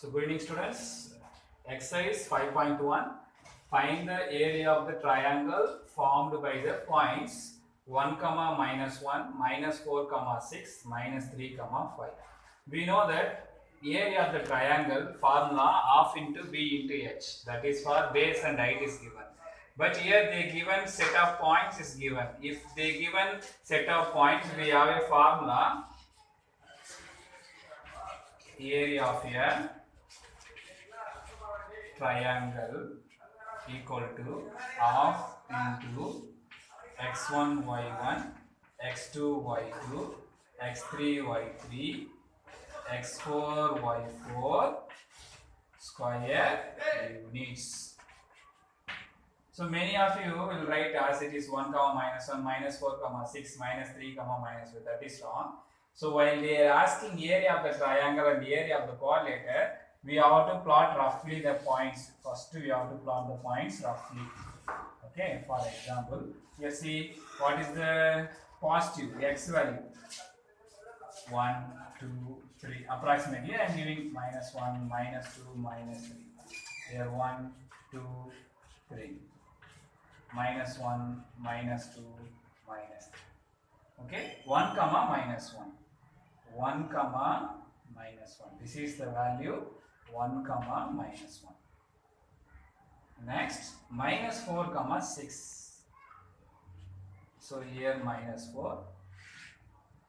So good evening students. Exercise 5.1. Find the area of the triangle formed by the points 1, minus 1, minus 4, 6, minus 3, 5. We know that area of the triangle formula half into B into H. That is for base and height is given. But here they given set of points is given. If they given set of points, we have a formula area of a triangle equal to half into x1 y1 x2 y2 x3 y3 x4 y4 square units. So many of you will write as it is 1, minus 1, minus 4, 6, minus 3, minus 4. That is wrong. So while they are asking area of the triangle and area of the quadrilateral, we have to plot roughly the points. First we have to plot the points roughly. Okay, for example, you see what is the positive x value? 1, 2, 3. Approximately I am giving minus 1, minus 2, minus 3. Here 1, 2, 3. Minus 1, minus 2, minus 3. Okay, 1, minus 1. 1, minus 1. This is the value 1, minus 1. Next, minus 4, 6. So here minus 4.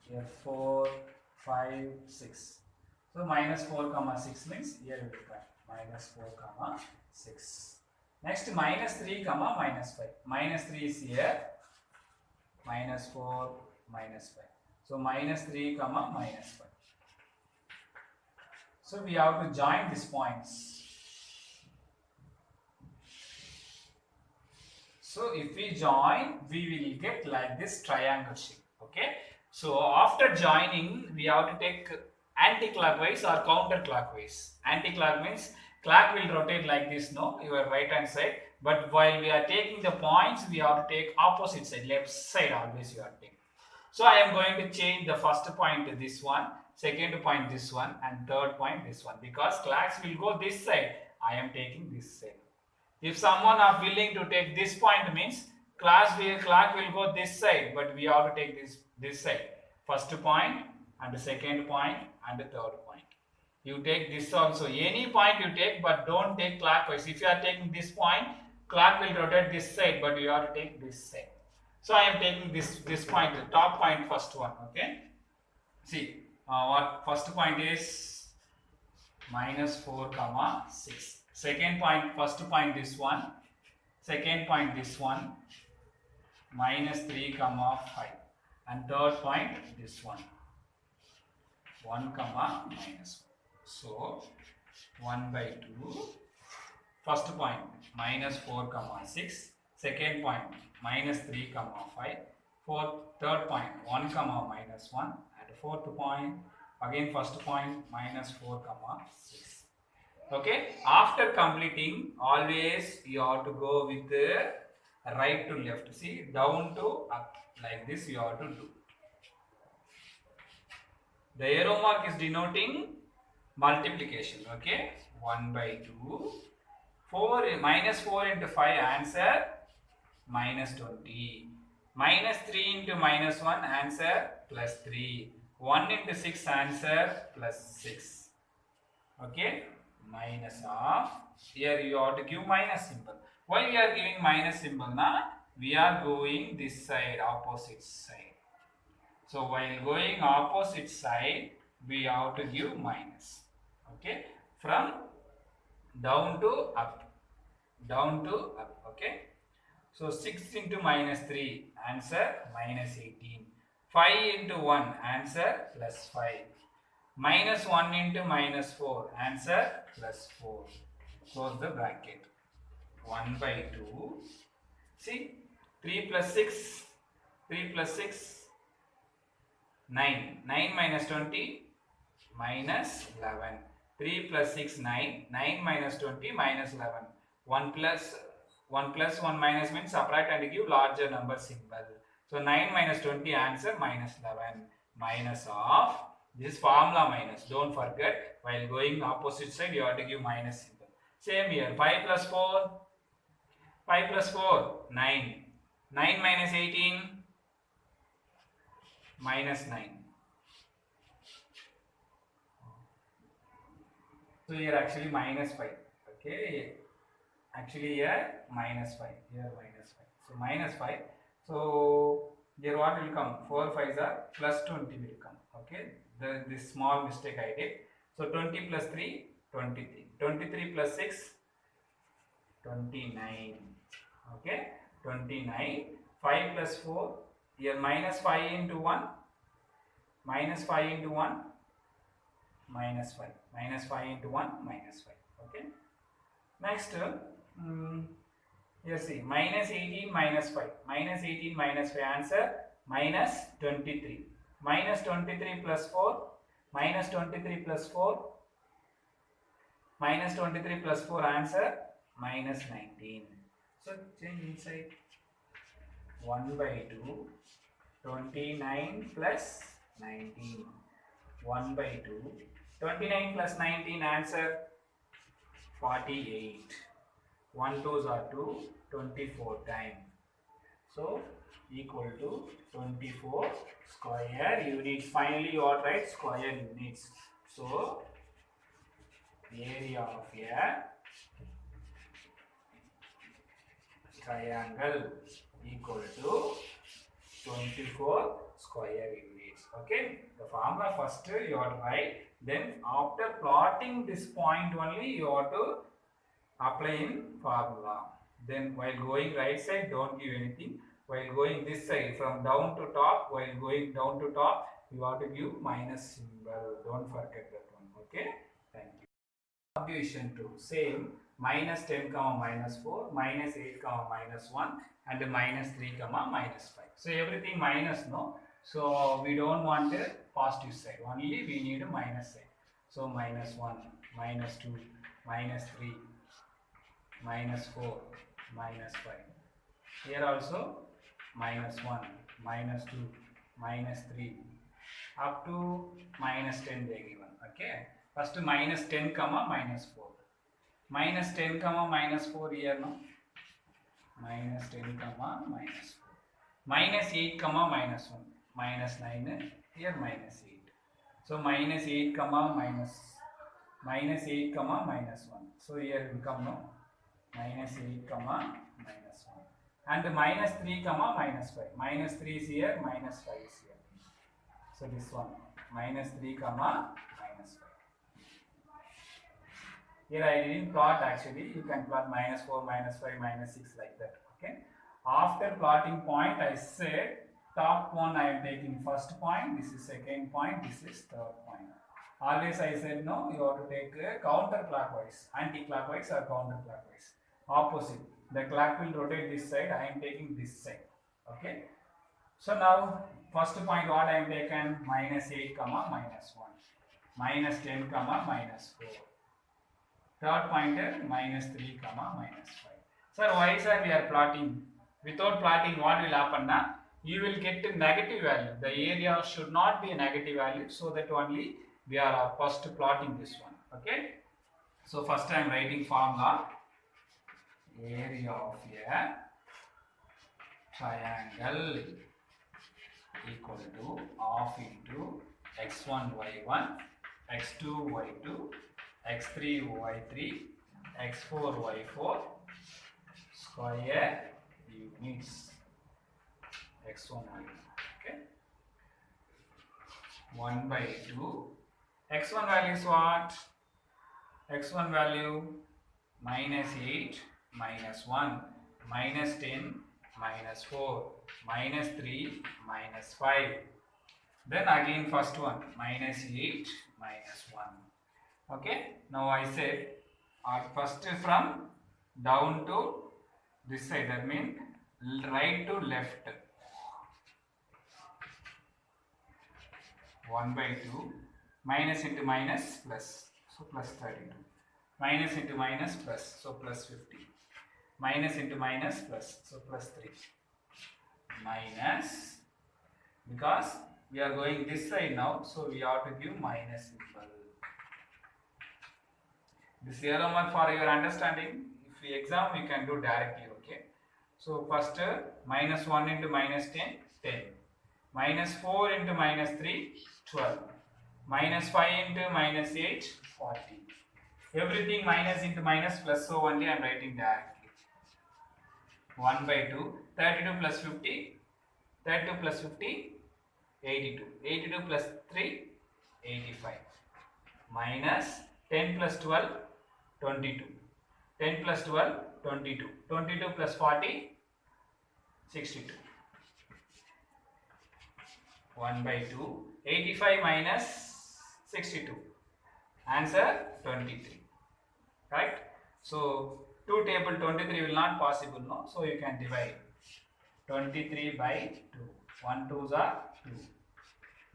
Here 4, 5, 6. So minus 4, 6 means here we will write minus 4, 6. Next, minus 3, minus 5. Minus 3 is here. Minus 4, minus 5. So minus 3, minus 5. So we have to join these points. So if we join, we will get like this triangle shape. Okay. So after joining, we have to take anti-clockwise or counter-clockwise. Anti-clock means clock will rotate like this, no, your right hand side. But while we are taking the points, we have to take opposite side, left side always you are taking. So I am going to change the first point to this one, second point this one, and third point this one. Because clocks will go this side, I am taking this side. If someone are willing to take this point means clock will go this side, but we have to take this side. First point and the second point and the third point. You take this also. Any point you take, but don't take clockwise. If you are taking this point, clock will rotate this side, but you have to take this side. So I am taking this point, the top point, first one. Okay. See what first point is minus 4, 6. Second point, first point this one. Second point this one. Minus 3, 5. And third point this one. 1, minus 1. So 1 by 2. First point minus 4, 6. Second point minus 3, 5. Third point 1, minus 1. And fourth point again first point minus 4, 6. Okay. After completing, always you have to go with the right to left. See, down to up like this you have to do. The arrow mark is denoting multiplication. Okay. 1 by 2. 4 minus 4 into 5 answer minus 20. Minus 3 into minus 1 answer plus 3. 1 into 6 answer plus 6. Okay. Minus of. Here you have to give minus symbol. Why we are giving minus symbol now? We are going this side, opposite side. So while going opposite side, we have to give minus. Okay. From down to up. Down to up. Okay. So 6 into minus 3 answer minus 18. 5 into 1 answer plus 5. Minus 1 into minus 4 answer plus 4. Close the bracket. 1 by 2. See, 3 plus 6. 3 plus 6. 9. 9 minus 20 minus 11. 3 plus 6 9. 9 minus 20 minus 11. 1 plus 1 minus means subtract and give larger number symbol. So 9 minus 20 answer minus 11. Minus of This is formula minus. Don't forget, while going opposite side, you have to give minus symbol. Same here. 5 plus 4. 5 plus 4. 9. 9 minus 18. Minus 9. So here actually minus 5. Okay. Actually here minus 5. Here minus 5. So minus 5. So here what will come? 4 5s are plus 20 will come. Okay. This small mistake I did. So 20 plus 3, 23. 23 plus 6, 29. Okay. 29. 5 plus 4. Here minus 5 into 1. Minus 5 into 1. Minus 5. Minus 5 into 1. Minus 5. Okay. Next. Here see. Minus 18 minus 5. Minus 18 minus 5. Answer. Minus 23. Minus 23 plus 4. Minus 23 plus 4. Minus 23 plus 4. Answer. Minus 19. So change inside. 1 by 2. 29 plus 19. 1 by 2. 29 plus 19. Answer. 48. 1 2s are 2. 24 times. So equal to 24 square units. Finally you are right, square units. So area of a triangle equal to 24 square units. Okay, the formula first you are right, then after plotting this point only you have to apply in formula. Then while going right side, don't give anything. While going this side, from down to top, while going down to top, you have to give minus symbol. Don't forget that one. Okay, thank you. Subdivision 2, same. Minus 10 comma minus 4, minus 8 comma minus 1, and minus 3 comma minus 5. So everything minus, no. So we don't want the positive side. Only we need a minus side. So minus 1, minus 2, minus 3, minus 4, minus 5. Here also minus 1, minus 2, minus 3, up to minus 10 they given. Okay. First minus 10 comma minus 4. Minus 10 comma minus 4 here, no. Minus 10 comma minus 4. Minus 8 comma minus 1. Minus 9 here minus 8. So minus 8 comma minus 8 comma minus 1. So here will come, no. Minus 8 comma minus 1. And minus 3 comma minus 5. Minus 3 is here, minus 5 is here. So this one, minus 3 comma minus 5. Here I didn't plot actually. You can plot minus 4, minus 5, minus 6 like that. Okay. After plotting point, I said top one I am taking first point. This is second point. This is third point. Always I said no. You have to take counterclockwise, anti-clockwise or counterclockwise. Opposite. The clock will rotate this side. I am taking this side. Okay. So now first point what I am taken, minus 8 comma minus 1, minus 10 comma minus 4. Third pointer minus 3 comma minus 5. Sir, why sir we are plotting? Without plotting what will happen now? You will get a negative value. The area should not be a negative value, so that only we are first plotting this one. Okay. So first I am writing formula. Area of a triangle equal to half into x1 y1, x2 y2, x3 y3, x4 y4 square units. x1 y1. Okay. 1 by 2. x1 value is what? x1 value minus 8, minus 1, minus 10, minus 4, minus 3, minus 5. Then again first one, minus 8, minus 1. Okay. Now I said first from down to this side, that means right to left. 1 by 2, minus into minus plus, so plus 32. Minus into minus plus, so plus 50. Minus into minus plus, so plus 3. Minus, because We are going this side now, so we have to give minus symbol. This is homework for your understanding. If we exam, we can do directly. Okay. So first minus 1 into minus 10, 10. Minus 4 into minus 3, 12. Minus 5 into minus 8, 40. Everything minus into minus plus, so only I am writing directly. 1 by 2, 32 plus 50, 32 plus 50, 82. 82 plus 3, 85. Minus 10 plus 12, 22. 10 plus 12, 22. 22 plus 40, 62. 1 by 2. 85 minus 62. Answer 23. Right? So 2 table 23 will not possible, no? So you can divide 23 by 2. 1 2s are 2.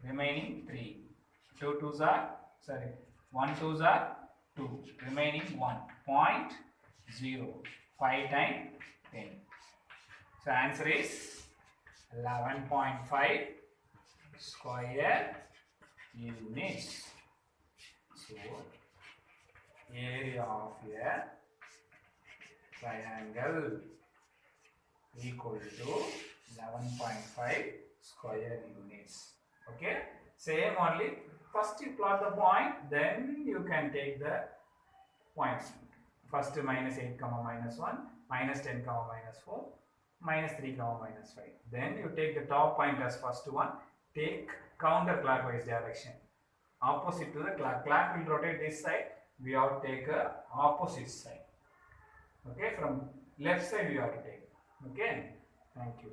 Remaining 3. 2 2s are, sorry, 1 2s are 2. Remaining 1. 0.0. 5 times 10. So answer is 11.5 square units. So area of a triangle equal to 11.5 square units. Okay, same only. First you plot the point, then you can take the points. First minus 8 comma minus 1, minus 10 comma minus 4, minus 3 comma minus 5. Then you take the top point as first one. Take counterclockwise direction, opposite to the clock. Clock will rotate this side. We have to take a opposite side. Okay, from left side we have to take. Okay, thank you.